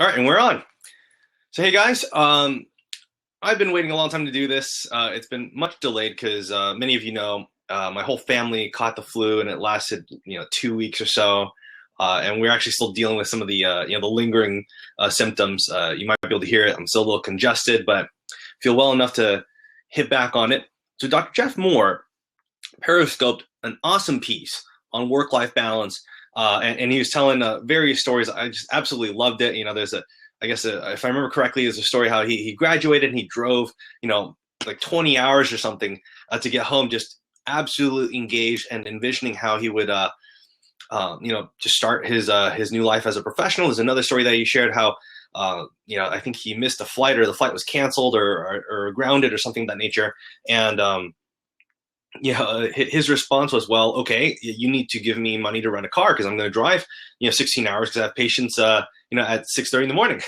All right, and we're on. So, hey guys, I've been waiting a long time to do this. It's been much delayed because many of you know my whole family caught the flu, and it lasted 2 weeks or so. And we're actually still dealing with some of the the lingering symptoms. You might be able to hear it. I'm still a little congested, but feel well enough to hit back on it. So, Dr. Jeff Moore periscoped an awesome piece on work-life balance, and he was telling various stories. I just absolutely loved it. There's if I remember correctly, there's a story how he graduated and he drove, like 20 hours or something to get home, just absolutely engaged and envisioning how he would, just start his new life as a professional. There's another story that he shared how, I think he missed a flight or the flight was canceled or grounded or something of that nature. And, his response was, well, okay, you need to give me money to rent a car because I'm going to drive, 16 hours because I have patients, at 6:30 in the morning.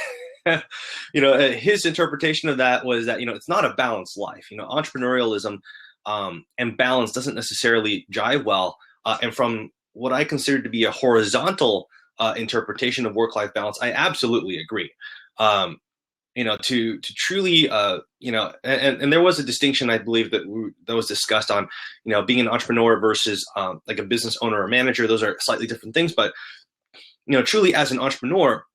His interpretation of that was that, it's not a balanced life. Entrepreneurialism and balance doesn't necessarily jive well. And from what I consider to be a horizontal interpretation of work-life balance, I absolutely agree. To truly, and there was a distinction, I believe, that was discussed on, being an entrepreneur versus like a business owner or manager. Those are slightly different things, but, truly as an entrepreneur,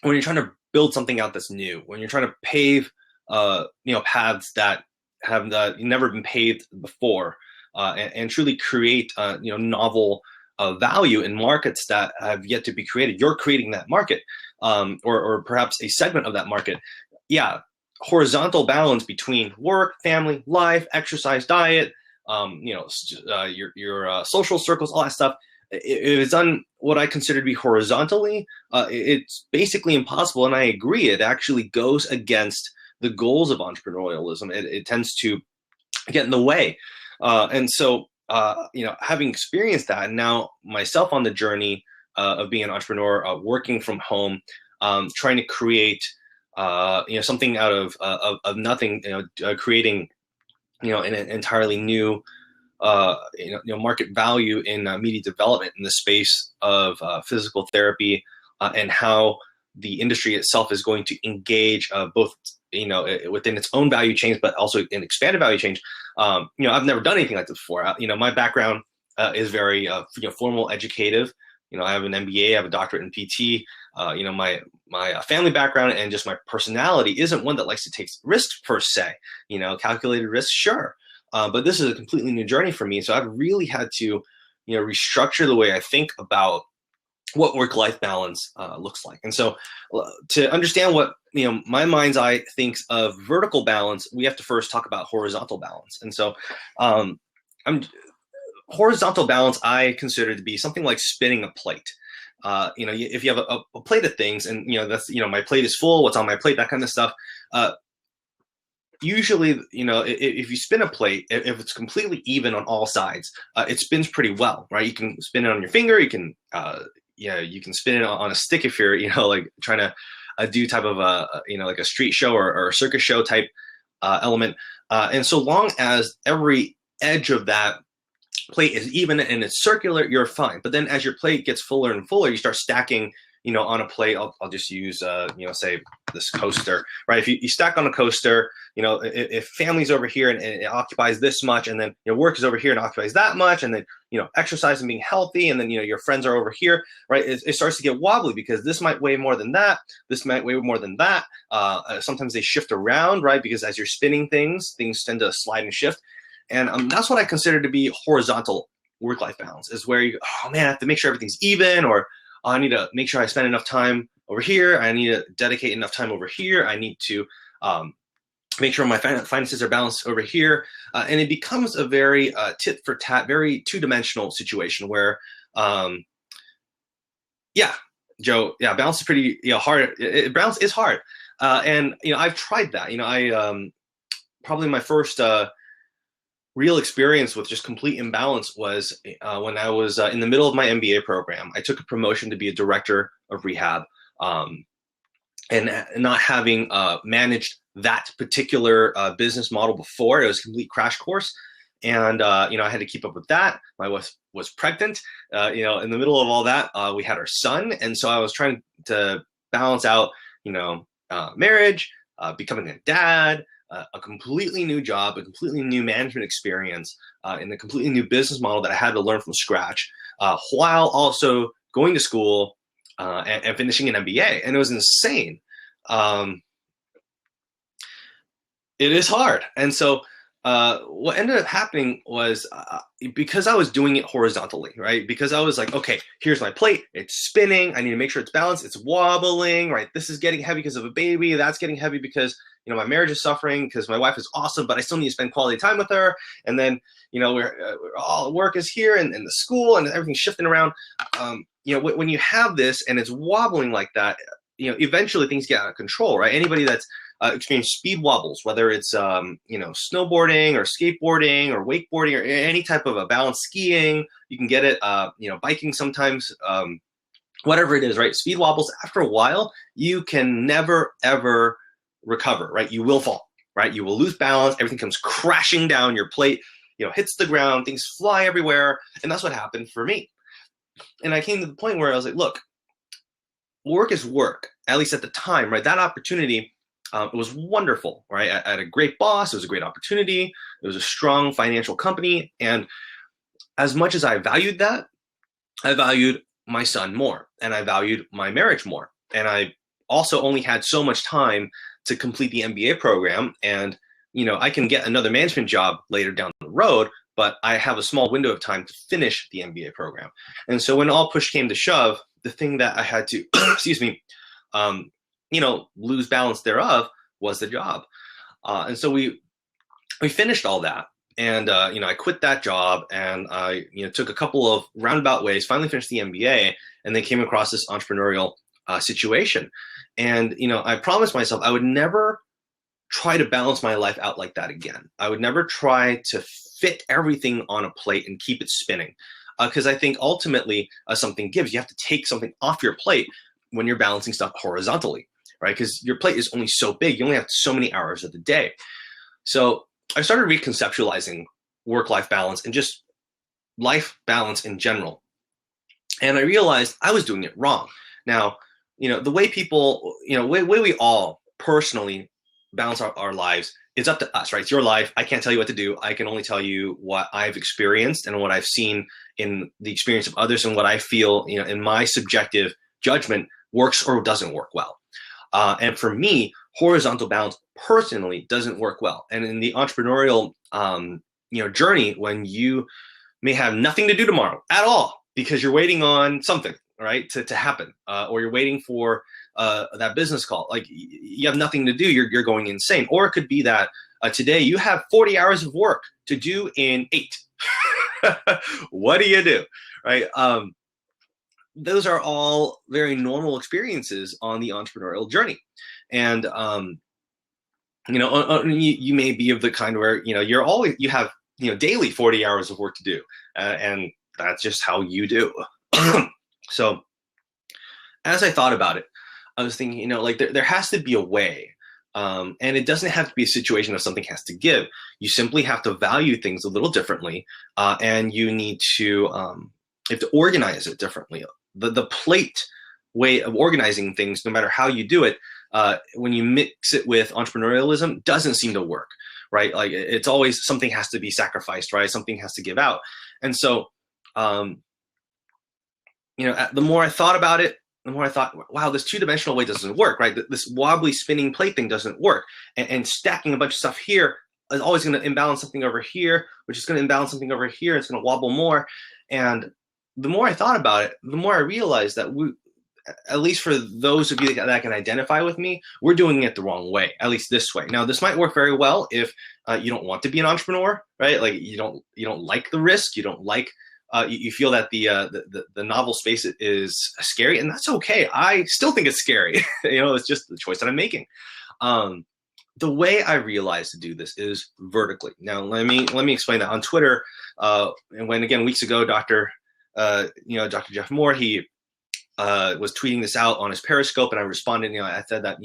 when you're trying to build something out that's new, when you're trying to pave, paths that have never been paved before, and truly create, novel value in markets that have yet to be created, you're creating that market, or perhaps a segment of that market. Yeah, horizontal balance between work, family, life, exercise, diet, your social circles, all that stuff. If it's done what I consider to be horizontally, it's basically impossible. And I agree, it actually goes against the goals of entrepreneurialism. It tends to get in the way. And so, having experienced that, and now myself on the journey of being an entrepreneur, working from home, trying to create, something out of nothing, creating, an entirely new, market value in media development in the space of physical therapy, and how the industry itself is going to engage both, within its own value chains, but also in expanded value chains. I've never done anything like this before. My background is very, formal, educative. I have an MBA, I have a doctorate in PT. My family background and just my personality isn't one that likes to take risks per se. Calculated risks, sure. But this is a completely new journey for me. So I've really had to, restructure the way I think about what work-life balance looks like. And so to understand what, my mind's eye thinks of vertical balance, we have to first talk about horizontal balance. And so horizontal balance, I consider to be something like spinning a plate. If you have a plate of things and, that's, my plate is full, what's on my plate, that kind of stuff. Usually, if you spin a plate, if it's completely even on all sides, it spins pretty well, right? You can spin it on your finger. You can, you can spin it on a stick if you're, like trying to do type of like a street show or a circus show type element. And so long as every edge of that plate is even and it's circular, you're fine. But then as your plate gets fuller and fuller, you start stacking, on a plate. I'll just use, say this coaster, right? If you stack on a coaster, if family's over here and it occupies this much, and then work is over here and occupies that much, and then, exercise and being healthy, and then, your friends are over here, right? It starts to get wobbly because this might weigh more than that. This might weigh more than that. Sometimes they shift around, right? Because as you're spinning things tend to slide and shift. And that's what I consider to be horizontal work-life balance, is where I have to make sure everything's even, or I need to make sure I spend enough time over here. I need to dedicate enough time over here. I need to make sure my finances are balanced over here. And it becomes a very tit for tat, very two-dimensional situation where, Joe, balance is pretty hard. Balance is hard. And, I've tried that. Probably my first real experience with just complete imbalance was when I was in the middle of my MBA program. I took a promotion to be a director of rehab, and not having managed that particular business model before. It was a complete crash course, and I had to keep up with that. My wife was pregnant. In the middle of all that, we had our son, and so I was trying to balance out marriage, becoming a dad, a completely new job, a completely new management experience, and a completely new business model that I had to learn from scratch, while also going to school and finishing an MBA. And it was insane. It is hard. And so what ended up happening was because I was doing it horizontally, right? Because I was like, okay, here's my plate. It's spinning. I need to make sure it's balanced. It's wobbling, right? This is getting heavy because of a baby. That's getting heavy because, my marriage is suffering because my wife is awesome, but I still need to spend quality time with her. And then, we're all work is here and the school and everything's shifting around. When you have this and it's wobbling like that, eventually things get out of control, right? Anybody that's experienced speed wobbles, whether it's snowboarding or skateboarding or wakeboarding or any type of a balanced skiing, you can get it. Biking sometimes, whatever it is, right? Speed wobbles. After a while, you can never ever recover, right? You will fall, right? You will lose balance. Everything comes crashing down. Your plate, hits the ground. Things fly everywhere, and that's what happened for me. And I came to the point where I was like, look, work is work. At least at the time, right? That opportunity. It was wonderful, right? I had a great boss. It was a great opportunity. It was a strong financial company. And as much as I valued that, I valued my son more and I valued my marriage more. And I also only had so much time to complete the MBA program. And, I can get another management job later down the road, but I have a small window of time to finish the MBA program. And so when all push came to shove, the thing that I had to, lose balance thereof was the job. And so we finished all that. And, I quit that job and I, took a couple of roundabout ways, finally finished the MBA, and then came across this entrepreneurial situation. And, I promised myself I would never try to balance my life out like that again. I would never try to fit everything on a plate and keep it spinning. Because I think ultimately something gives. You have to take something off your plate when you're balancing stuff horizontally, right? Because your plate is only so big. You only have so many hours of the day. So I started reconceptualizing work-life balance and just life balance in general. And I realized I was doing it wrong. Now, the way people, way we all personally balance our lives, it's up to us, right? It's your life. I can't tell you what to do. I can only tell you what I've experienced and what I've seen in the experience of others and what I feel, in my subjective judgment works or doesn't work well. And for me, horizontal balance personally doesn't work well. And in the entrepreneurial, journey, when you may have nothing to do tomorrow at all because you're waiting on something, right, to happen, or you're waiting for that business call, like you have nothing to do, you're going insane. Or it could be that today you have 40 hours of work to do in 8. What do you do, right? Those are all very normal experiences on the entrepreneurial journey. And, you may be of the kind where, you have, daily 40 hours of work to do. And that's just how you do. So as I thought about it, I was thinking, there has to be a way. And it doesn't have to be a situation of something has to give. You simply have to value things a little differently. And you need to, you have to organize it differently. The plate way of organizing things, no matter how you do it, when you mix it with entrepreneurialism, doesn't seem to work, right? Like it's always something has to be sacrificed, right? Something has to give out. And so, the more I thought about it, the more I thought, wow, this two-dimensional way doesn't work, right? This wobbly spinning plate thing doesn't work. And stacking a bunch of stuff here is always going to imbalance something over here, which is going to imbalance something over here. It's going to wobble more. And the more I thought about it, the more I realized that at least for those of you that can identify with me, we're doing it the wrong way, at least this way. Now, this might work very well if you don't want to be an entrepreneur, right? Like you don't like the risk, you don't like you feel that the novel space is scary, and that's okay. I still think it's scary. It's just the choice that I'm making. The way I realized to do this is vertically. Now, let me explain that. On Twitter, and when again weeks ago, Dr. Jeff Moore, he was tweeting this out on his Periscope, and I responded. I said that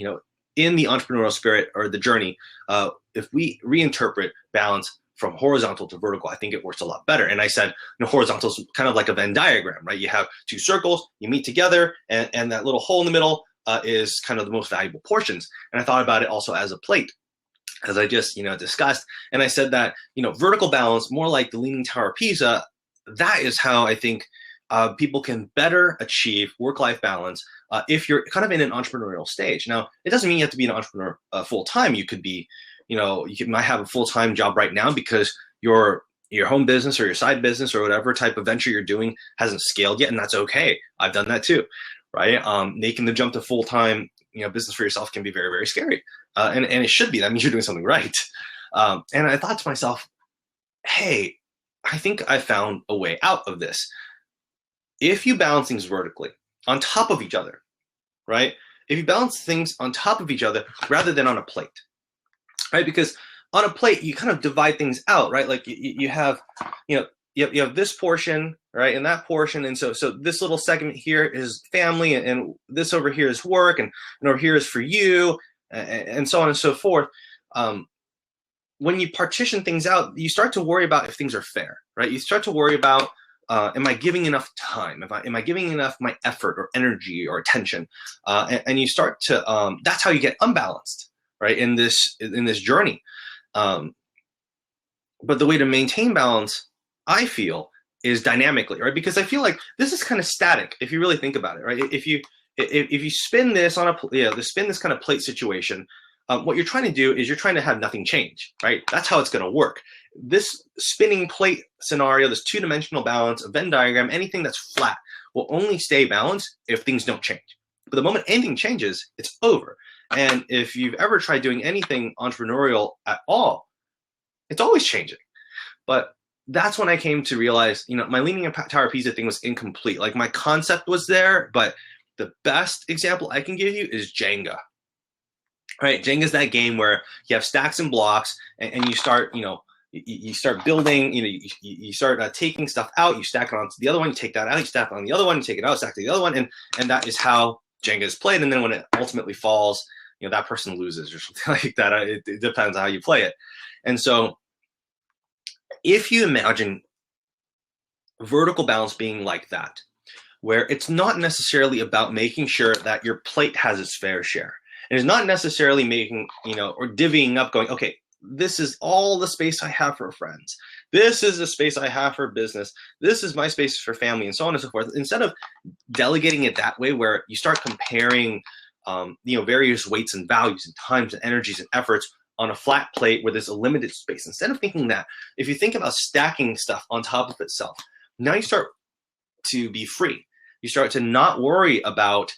in the entrepreneurial spirit or the journey, if we reinterpret balance from horizontal to vertical, I think it works a lot better. And I said, horizontal is kind of like a Venn diagram, right? You have two circles, you meet together, and that little hole in the middle, is kind of the most valuable portions. And I thought about it also as a plate, as I just discussed. And I said that vertical balance, more like the Leaning Tower of Pisa, that is how I think people can better achieve work-life balance if you're kind of in an entrepreneurial stage. Now, it doesn't mean you have to be an entrepreneur full-time. You could be, might have a full-time job right now because your home business or your side business or whatever type of venture you're doing hasn't scaled yet, and that's okay. I've done that too, right? Making the jump to full-time business for yourself can be very, very scary, and it should be. That means you're doing something right. And I thought to myself, hey, I think I found a way out of this. If you balance things vertically on top of each other, right? If you balance things on top of each other rather than on a plate, right? Because on a plate, you kind of divide things out, right? Like you have, you have this portion, right? And that portion. And so this little segment here is family, and this over here is work, and over here is for you, and so on and so forth. When you partition things out, you start to worry about if things are fair, right? You start to worry about, am I giving enough time? Am I giving enough my effort or energy or attention? And you start to, that's how you get unbalanced, right? In this journey. But the way to maintain balance, I feel, is dynamically, right? Because I feel like this is kind of static if you really think about it, right? If you spin this on spin this kind of plate situation, what you're trying to do is you're trying to have nothing change, right? That's how it's going to work. This spinning plate scenario, this two-dimensional balance, a Venn diagram, anything that's flat will only stay balanced if things don't change. But the moment anything changes, it's over. And if you've ever tried doing anything entrepreneurial at all, it's always changing. But that's when I came to realize, my Leaning Tower of Pisa thing was incomplete. Like, my concept was there, but the best example I can give you is Jenga. Right, Jenga is that game where you have stacks and blocks, and you start, you start building, you start taking stuff out, you stack it onto the other one, you take that out, you stack it on the other one, you take it out, stack to the other one, and that is how Jenga is played. And then when it ultimately falls, that person loses or something like that. It depends on how you play it. And so if you imagine vertical balance being like that, where it's not necessarily about making sure that your plate has its fair share. It is not necessarily making, or divvying up, going, okay, this is all the space I have for friends. This is the space I have for business. This is my space for family, and so on and so forth. Instead of delegating it that way, where you start comparing, various weights and values and times and energies and efforts on a flat plate where there's a limited space. Instead of thinking that, if you think about stacking stuff on top of itself, now you start to be free. You start to not worry about,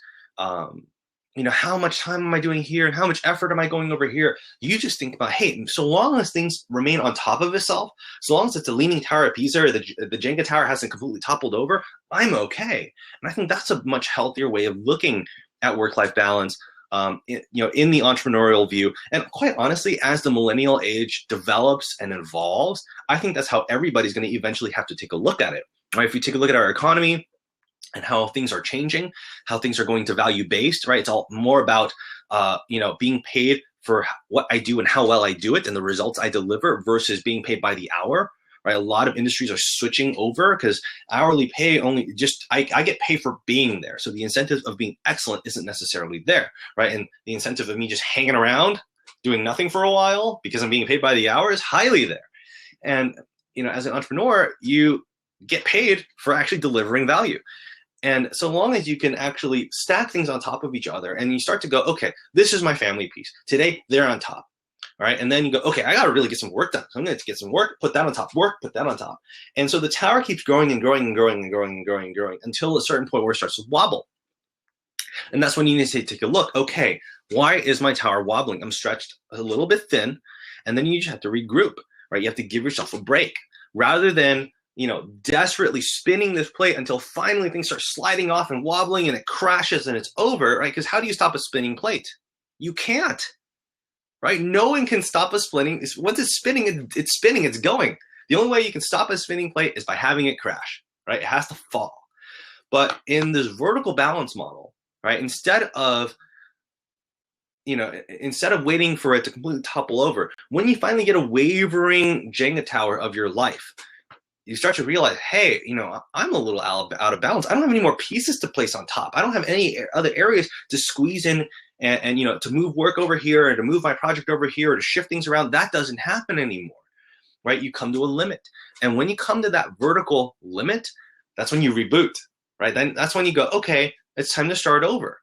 how much time am I doing here and how much effort am I going over here? You just think about, hey, so long as things remain on top of itself, so long as it's a Leaning Tower of Pisa or the Jenga tower hasn't completely toppled over, I'm okay. And I think that's a much healthier way of looking at work-life balance, in the entrepreneurial view. And quite honestly, as the millennial age develops and evolves, I think that's how everybody's going to eventually have to take a look at it. Right? If you take a look at our economy, and how things are changing, how things are going to value-based, right? It's all more about, being paid for what I do and how well I do it and the results I deliver versus being paid by the hour, right? A lot of industries are switching over because hourly pay only I get paid for being there. So the incentive of being excellent isn't necessarily there, right? And the incentive of me just hanging around, doing nothing for a while because I'm being paid by the hour is highly there. And, as an entrepreneur, you get paid for actually delivering value. And so long as you can actually stack things on top of each other and you start to go, okay, this is my family piece. Today, they're on top. All right. And then you go, okay, I got to really get some work done. So I'm going to get some work, put that on top, work, put that on top. And so the tower keeps growing and growing and growing and growing and growing and growing until a certain point where it starts to wobble. And that's when you need to take a look. Okay, why is my tower wobbling? I'm stretched a little bit thin. And then you just have to regroup, right? You have to give yourself a break rather than desperately spinning this plate until finally things start sliding off and wobbling and it crashes and it's over, right? Because how do you stop a spinning plate? You can't, right? No one can stop a spinning. Once it's spinning, it's going. The only way you can stop a spinning plate is by having it crash, right? It has to fall. But in this vertical balance model, right, instead of waiting for it to completely topple over, when you finally get a wavering Jenga tower of your life, you start to realize, hey, I'm a little out of balance. I don't have any more pieces to place on top. I don't have any other areas to squeeze in and to move work over here, or to move my project over here, or to shift things around. That doesn't happen anymore, right? You come to a limit. And when you come to that vertical limit, that's when you reboot, right? Then that's when you go, okay, it's time to start over.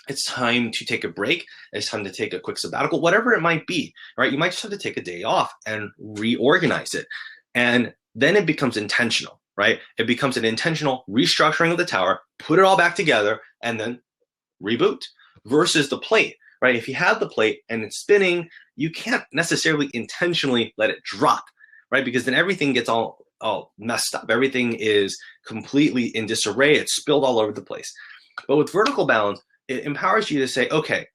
It's time to take a break. It's time to take a quick sabbatical, whatever it might be, right? You might just have to take a day off and reorganize it. And then it becomes intentional, right? It becomes an intentional restructuring of the tower, put it all back together, and then reboot. Versus the plate, right? If you have the plate and it's spinning, you can't necessarily intentionally let it drop, right? Because then everything gets all messed up. Everything is completely in disarray. It's spilled all over the place. But with vertical balance, it empowers you to say, okay,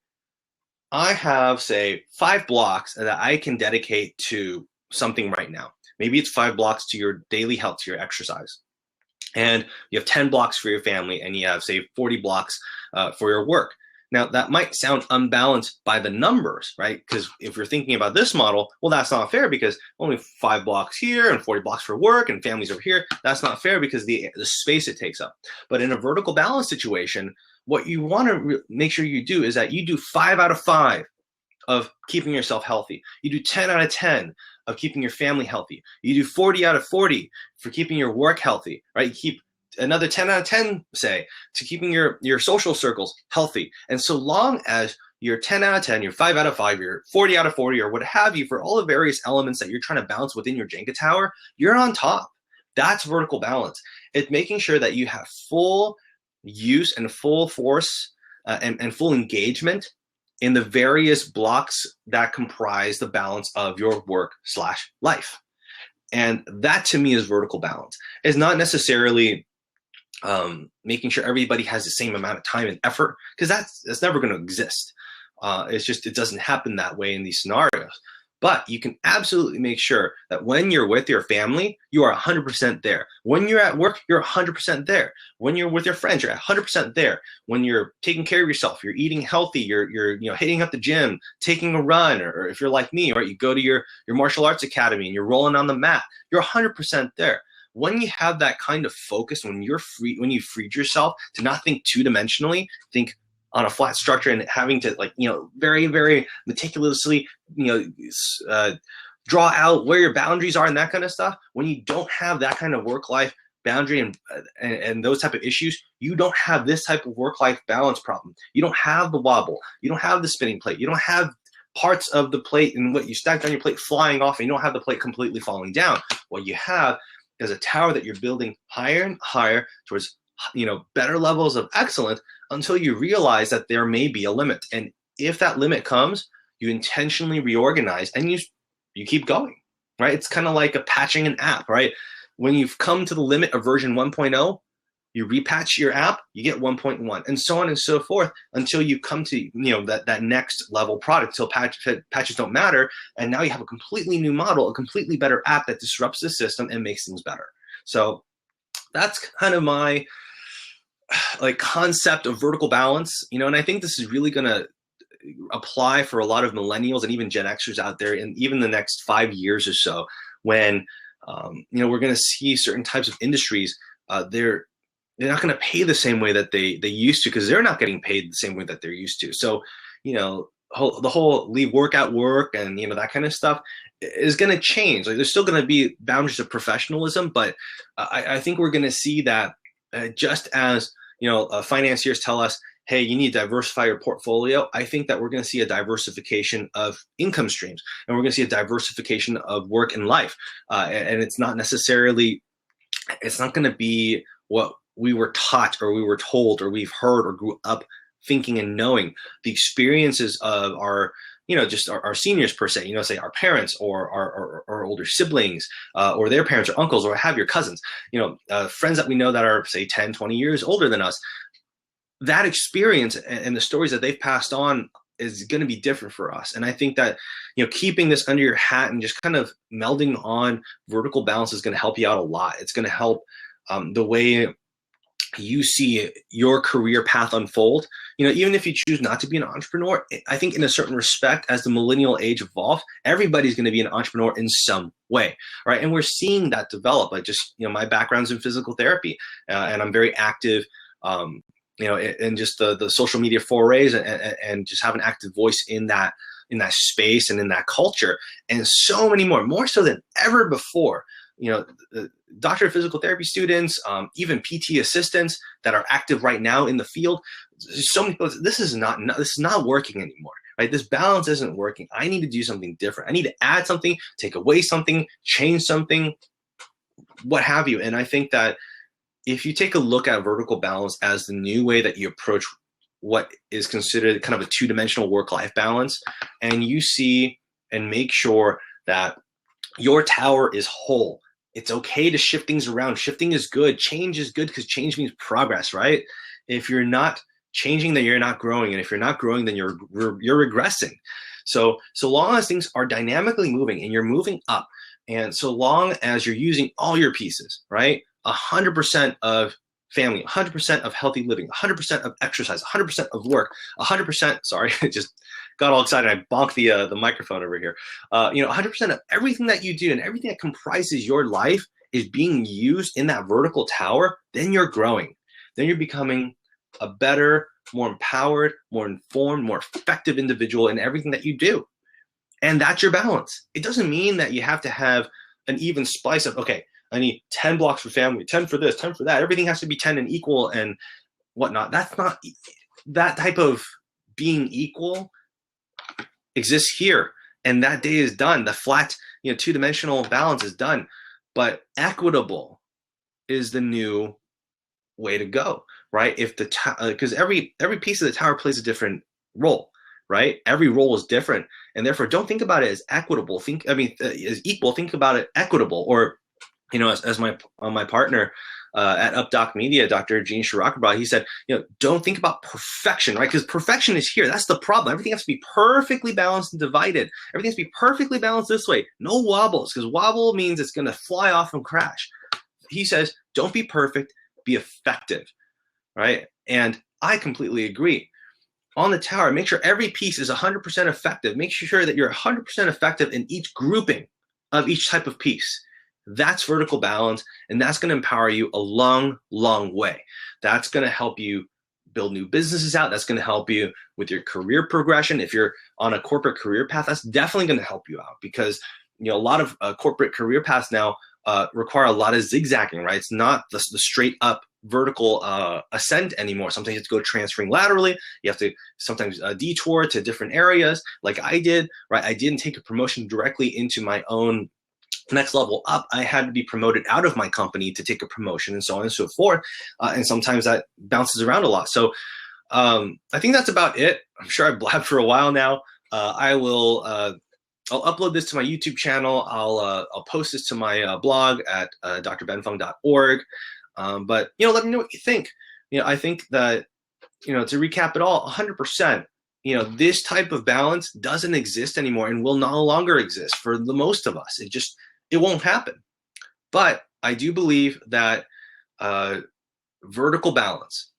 I have, say, 5 blocks that I can dedicate to something right now. Maybe it's 5 blocks to your daily health, to your exercise. And you have 10 blocks for your family, and you have, say, 40 blocks for your work. Now, that might sound unbalanced by the numbers, right? Because if you're thinking about this model, well, that's not fair because only 5 blocks here and 40 blocks for work and families over here. That's not fair because the space it takes up. But in a vertical balance situation, what you want to make sure you do is that you do 5 out of 5 of keeping yourself healthy. You do 10 out of 10 of keeping your family healthy. You do 40 out of 40 for keeping your work healthy, right? You keep another 10 out of 10, say, to keeping your social circles healthy. And so long as you're 10 out of 10, you're 5 out of 5, you're 40 out of 40, or what have you, for all the various elements that you're trying to balance within your Jenga tower, you're on top. That's vertical balance. It's making sure that you have full use and full force and full engagement in the various blocks that comprise the balance of your work/life. And that, to me, is vertical balance. It's not necessarily making sure everybody has the same amount of time and effort, because that's never going to exist. It's just, it doesn't happen that way in these scenarios. But you can absolutely make sure that when you're with your family, you are 100% there. When you're at work, you're 100% there. When you're with your friends, you're 100% there. When you're taking care of yourself, you're eating healthy, you're hitting up the gym, taking a run, or if you're like me, right, you go to your martial arts academy and you're rolling on the mat, you're 100% there. When you have that kind of focus, when you're free, when you freed yourself to not think two-dimensionally, think on a flat structure and having to, like, very, very meticulously, draw out where your boundaries are and that kind of stuff. When you don't have that kind of work-life boundary and those type of issues, you don't have this type of work-life balance problem. You don't have the wobble. You don't have the spinning plate. You don't have parts of the plate and what you stacked on your plate flying off, and you don't have the plate completely falling down. What you have is a tower that you're building higher and higher towards better levels of excellence, until you realize that there may be a limit. And if that limit comes, you intentionally reorganize and you keep going, right? It's kind of like a patching an app, right? When you've come to the limit of version 1.0, you repatch your app, you get 1.1, and so on and so forth until you come to that next level product, till patches don't matter, and now you have a completely new model, a completely better app that disrupts the system and makes things better. So that's kind of my concept of vertical balance, and I think this is really going to apply for a lot of millennials and even Gen Xers out there in even the next 5 years or so, when we're going to see certain types of industries, they're not going to pay the same way that they used to, because they're not getting paid the same way that they're used to. So the whole leave work at work and that kind of stuff is going to change. Like, there's still going to be boundaries of professionalism, but I think we're going to see that just as financiers tell us, hey, you need to diversify your portfolio. I think that we're going to see a diversification of income streams, and we're going to see a diversification of work and life. And it's not going to be what we were taught or we were told or we've heard or grew up thinking and knowing. The experiences of our just our seniors, per se, say our parents or our older siblings or their parents or uncles, or have your cousins, friends that we know that are, say, 10, 20 years older than us. That experience and the stories that they've passed on is going to be different for us. And I think that, keeping this under your hat and just kind of melding on vertical balance is going to help you out a lot. It's going to help the way you see your career path unfold. Even if you choose not to be an entrepreneur, I think in a certain respect, as the millennial age evolves, everybody's going to be an entrepreneur in some way, right? And we're seeing that develop. Like, just, my background's in physical therapy, and I'm very active, in just the social media forays, and just have an active voice in that space and in that culture, and so many more so than ever before. Doctor of physical therapy students, even PT assistants that are active right now in the field. So many people, this is not working anymore, right? This balance isn't working. I need to do something different. I need to add something, take away something, change something, what have you. And I think that if you take a look at vertical balance as the new way that you approach what is considered kind of a two-dimensional work-life balance, and you see and make sure that your tower is whole. It's okay to shift things around. Shifting is good. Change is good, because change means progress, right? If you're not changing, then you're not growing. And if you're not growing, then you're regressing. So long as things are dynamically moving and you're moving up, and so long as you're using all your pieces, right? 100% of family, 100% of healthy living, 100% of exercise, 100% of work, 100%, sorry, I just got all excited. I bonked the microphone over here. 100% of everything that you do and everything that comprises your life is being used in that vertical tower, then you're growing. Then you're becoming a better, more empowered, more informed, more effective individual in everything that you do. And that's your balance. It doesn't mean that you have to have an even splice of, okay, I need 10 blocks for family, 10 for this, 10 for that. Everything has to be 10 and equal and whatnot. That's not, that type of being equal exists here. And that day is done. The flat, two-dimensional balance is done. But equitable is the new way to go, right? If because every piece of the tower plays a different role, right? Every role is different. And therefore, don't think about it as equitable. As equal. Think about it equitable, or as my partner at UpDoc Media, Dr. Gene Shirakawa, he said, don't think about perfection, right? Because perfection is here. That's the problem. Everything has to be perfectly balanced and divided. Everything has to be perfectly balanced this way. No wobbles, because wobble means it's going to fly off and crash. He says, don't be perfect, be effective, right? And I completely agree. On the tower, make sure every piece is 100% effective. Make sure that you're 100% effective in each grouping of each type of piece. That's vertical balance, and that's going to empower you a long, long way. That's going to help you build new businesses out. That's going to help you with your career progression. If you're on a corporate career path, that's definitely going to help you out, because a lot of corporate career paths now require a lot of zigzagging, right? It's not the straight up vertical ascent anymore. Sometimes you have to go transferring laterally. You have to sometimes detour to different areas, like I did, right? I didn't take a promotion directly into my own next level up. I had to be promoted out of my company to take a promotion, and so on and so forth. And sometimes that bounces around a lot. So I think that's about it. I'm sure I've blabbed for a while now. I'll upload this to my YouTube channel. I'll post this to my blog at drbenfeng.org. But let me know what you think. I think that to recap it all, 100%. This type of balance doesn't exist anymore and will no longer exist for the most of us. It won't happen. But I do believe that vertical balance,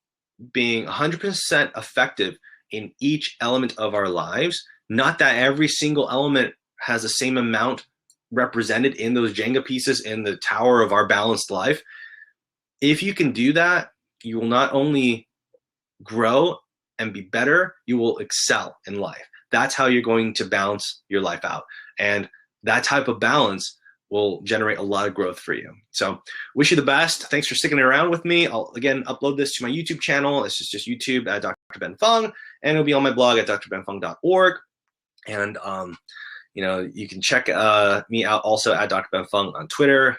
being 100% effective in each element of our lives, not that every single element has the same amount represented in those Jenga pieces in the tower of our balanced life. If you can do that, you will not only grow and be better, you will excel in life. That's how you're going to balance your life out. And that type of balance will generate a lot of growth for you. So wish you the best. Thanks for sticking around with me. I'll again upload this to my YouTube channel. This is just YouTube at Dr. Ben Feng, and it'll be on my blog at drbenfeng.org. And you can check me out also at Dr. Ben Feng on Twitter.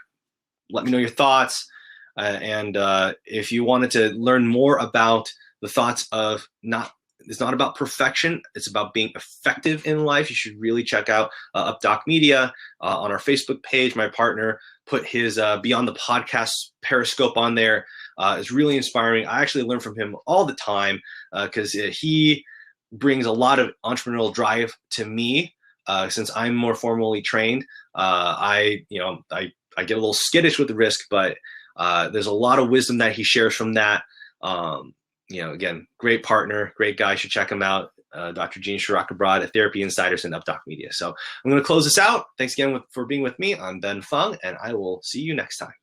Let me know your thoughts. And if you wanted to learn more about the thoughts of it's not about perfection, it's about being effective in life, you should really check out UpDoc Media on our Facebook page. My partner put his Beyond the Podcast Periscope on there. It's really inspiring. I actually learn from him all the time because he brings a lot of entrepreneurial drive to me. Since I'm more formally trained, I get a little skittish with the risk, but There's a lot of wisdom that he shares from that. Again, great partner, great guy. You should check him out. Dr. Gene Shirak-Abad at Therapy Insiders and UpDoc Media. So I'm going to close this out. Thanks again for being with me. I'm Ben Fung, and I will see you next time.